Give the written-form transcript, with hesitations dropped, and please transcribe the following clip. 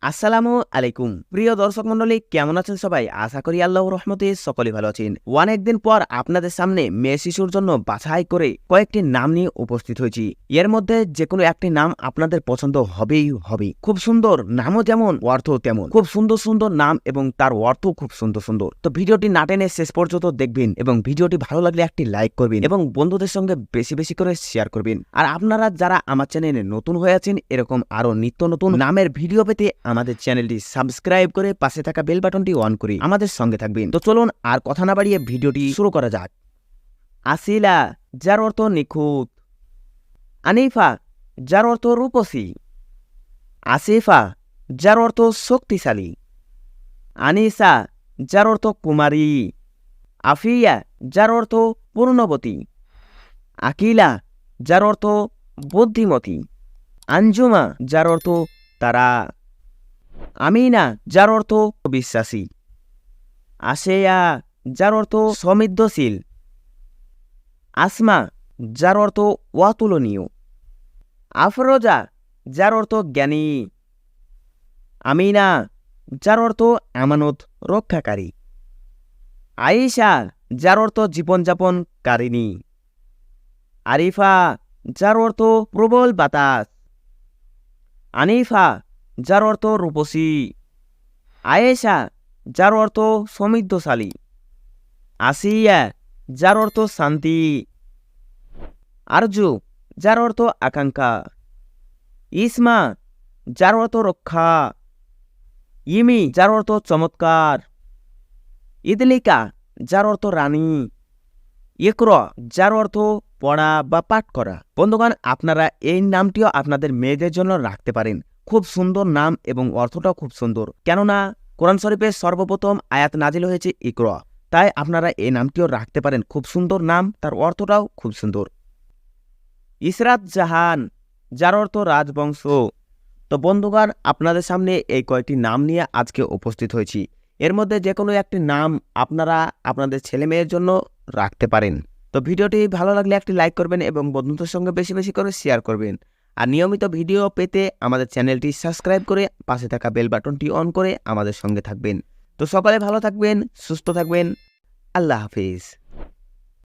আসসালামু আলাইকুম প্রিয় দর্শক মণ্ডলী, কেমন আছেন সবাই? আশা করি আল্লাহর রহমতে সকলেই ভালো আছেন। অনেকদিন পর আপনাদের সামনে মেয়ে শিশুর জন্য বাছাই করে কয়েকটি নাম নিয়ে উপস্থিত হয়েছি। এর মধ্যে যে কোনো একটি নাম আপনাদের পছন্দ হবেই হবে। খুব সুন্দর নামও যেমন, অর্থ তেমন। খুব সুন্দর সুন্দর নাম এবং তার অর্থ খুব সুন্দর সুন্দর। তো ভিডিওটি না টেনে শেষ পর্যন্ত দেখবেন এবং ভিডিওটি ভালো লাগলে একটি লাইক করবেন এবং বন্ধুদের সঙ্গে বেশি বেশি করে শেয়ার করবেন। আর আপনারা যারা আমার চ্যানেলে নতুন হয়ে আছেন, এরকম আরো নিত্য নতুন নামের ভিডিও পেতে আমাদের চ্যানেলটি সাবস্ক্রাইব করে পাশে থাকা বেল বাটনটি অন করে আমাদের সঙ্গে থাকবেন। তো চলুন আর কথা না বাড়িয়ে ভিডিওটি শুরু করা যাক। আসিলা, যার অর্থ নিখুঁত। আনিফা, যার অর্থ রূপসী। আসিফা, যার অর্থ শক্তিশালী। আনিসা, যার অর্থ কুমারী। আফিয়া, যার অর্থ পূর্ণবতী। আকিলা, যার অর্থ বুদ্ধিমতী। আঞ্জুমা, যার অর্থ তারা। আমিনা, যার অর্থ বিশ্বাসী। আশেয়া, যার অর্থ সমৃদ্ধশীল। আসমা, যার অর্থ অতুলনীয়। আফরোজা, যার অর্থ জ্ঞানী। আমিনা, যার অর্থ আমানত রক্ষাকারী। আয়েশা, যার অর্থ জীবনযাপনকারিণী। আরিফা, যার অর্থ প্রবল বাতাস। আনিফা, যার অর্থ রূপসী। আয়েশা, যার অর্থ সমৃদ্ধশালী। আসিয়া, যার অর্থ শান্তি। আরজু, যার অর্থ আকাঙ্ক্ষা। ইসমা, যার অর্থ রক্ষা। ইমি, যার অর্থ চমৎকার। ইদলিকা, যার অর্থ রানী। ইকর, যার অর্থ পড়া বা পাঠ করা। বন্ধুগণ, আপনারা এই নামটিও আপনাদের মেয়েদের জন্য রাখতে পারেন। খুব সুন্দর নাম এবং অর্থটাও খুব সুন্দর, কেননা কোরআন শরীফের সর্বপ্রথম আয়াত নাজিল হয়েছে ইকর, তাই আপনারা এই নামটিও রাখতে পারেন। খুব সুন্দর নাম, তার অর্থটাও খুব সুন্দর। ইসরাত জাহান, যার অর্থ রাজবংশ। তো বন্ধুগণ, আপনাদের সামনে এই কয়েকটি নাম নিয়ে আজকে উপস্থিত হয়েছি। এর মধ্যে যে কোনো একটি নাম আপনারা আপনাদের ছেলে মেয়ের জন্য রাখতে পারেন। তো ভিডিওটি ভালো লাগলে একটি লাইক করবেন এবং বন্ধুদের সঙ্গে বেশি বেশি করে শেয়ার করবেন। আর নিয়মিত ভিডিও পেতে আমাদের চ্যানেলটি সাবস্ক্রাইব করে পাশে থাকা বেল বাটনটি অন করে আমাদের সঙ্গে থাকবেন। তো সকলে ভালো থাকবেন, সুস্থ থাকবেন। আল্লাহ হাফিজ।